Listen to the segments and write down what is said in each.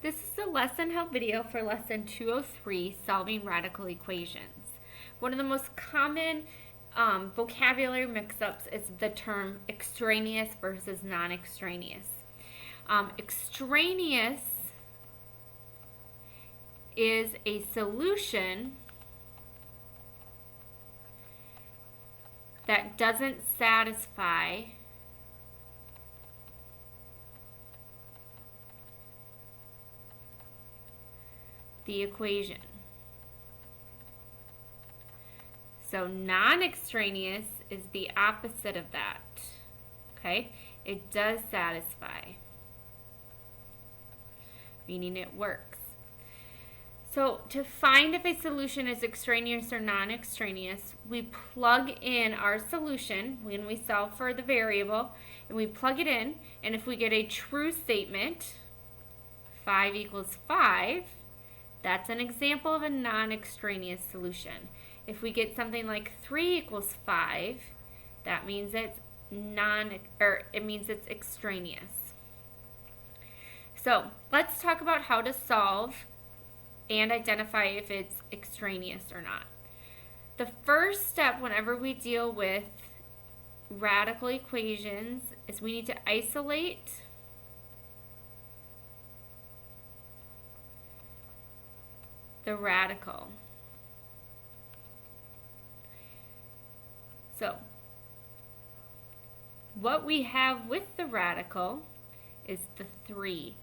This is a lesson help video for lesson 203, solving radical equations. One of the most common vocabulary mix-ups is the term extraneous versus non-extraneous. Extraneous is a solution that doesn't satisfy the equation. So non-extraneous is the opposite of that. Okay? It does satisfy, meaning it works. So to find if a solution is extraneous or non-extraneous, we plug in our solution when we solve for the variable, and we plug it in, and if we get a true statement, 5 equals 5, that's an example of a non-extraneous solution. If we get something like 3 equals 5, that means it's it's extraneous. So let's talk about how to solve and identify if it's extraneous or not. The first step whenever we deal with radical equations is we need to isolate the radical. So what we have with the radical is the 3.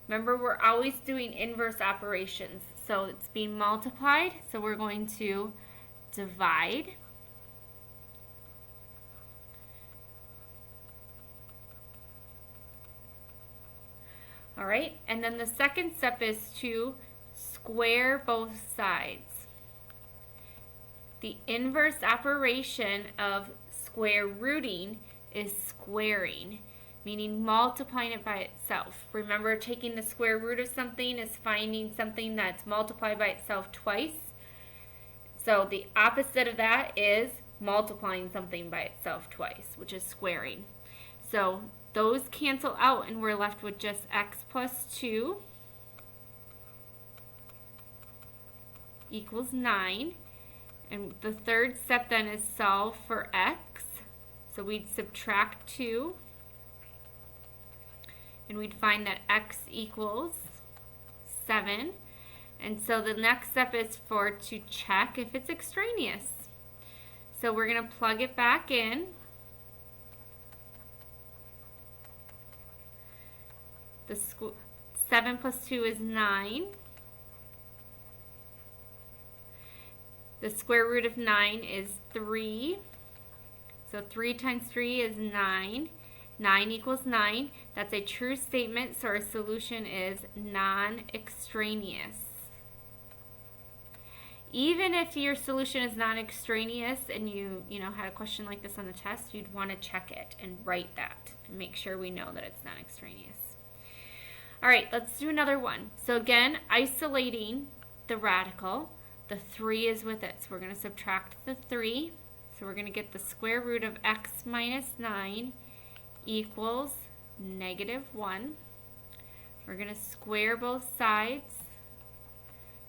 Remember, we're always doing inverse operations. So it's being multiplied, so we're going to divide. All right, and then the second step is to square both sides. The inverse operation of square rooting is squaring, meaning multiplying it by itself. Remember, taking the square root of something is finding something that's multiplied by itself twice. So the opposite of that is multiplying something by itself twice, which is squaring. So those cancel out and we're left with just x plus 2 equals 9. And the third step then is solve for x. So we'd subtract 2. And we'd find that x equals 7. And so the next step is to check if it's extraneous. So we're going to plug it back in. The 7 plus 2 is 9. The square root of 9 is 3. So 3 times 3 is 9. 9 equals 9. That's a true statement, so our solution is non-extraneous. Even if your solution is non-extraneous and you had a question like this on the test, you'd want to check it and write that and make sure we know that it's non-extraneous. All right, let's do another one. So again, isolating the radical, the 3 is with it. So we're going to subtract the 3. So we're going to get the square root of x minus 9 equals -1. We're going to square both sides,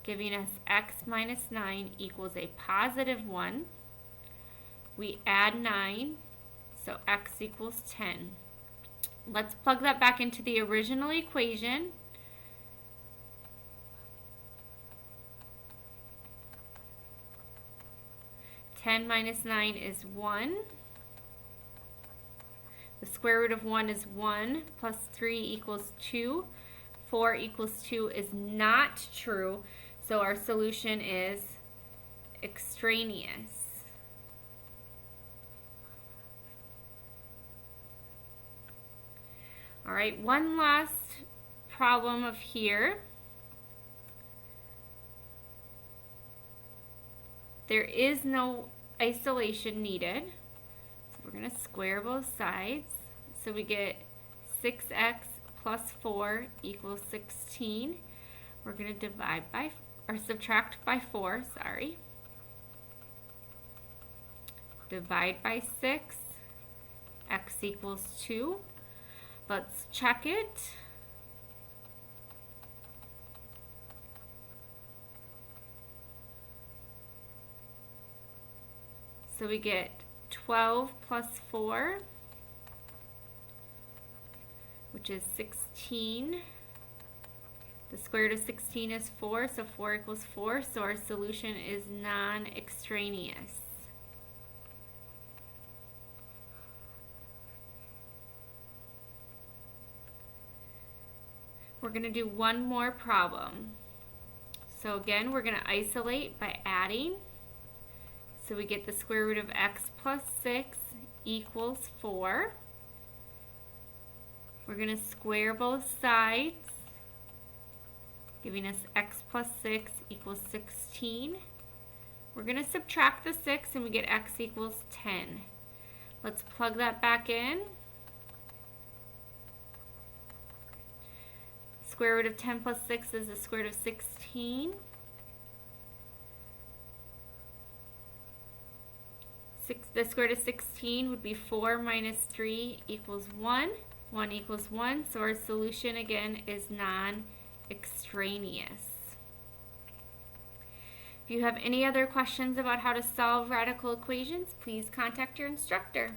giving us x minus 9 equals a +1. We add 9, so x equals 10. Let's plug that back into the original equation. Ten minus 9 is 1. The square root of 1 is 1, plus 3 equals 2. 4 equals 2 is not true, so our solution is extraneous. All right, one last problem of here. There is no isolation needed. So we're going to square both sides. So we get 6x plus 4 equals 16. We're going to subtract by 4, sorry. Divide by 6, x equals 2. Let's check it. So we get 12 plus 4, which is 16. The square root of 16 is 4, so 4 equals 4, so our solution is non-extraneous. We're going to do one more problem. So again, we're going to isolate by adding. So we get the square root of x plus 6 equals 4. We're going to square both sides, giving us x plus 6 equals 16. We're going to subtract the 6 and we get x equals 10. Let's plug that back in. Square root of 10 plus 6 is the square root of 16. The square root of 16 would be 4 minus 3 equals 1. 1 equals 1, so our solution again is non-extraneous. If you have any other questions about how to solve radical equations, please contact your instructor.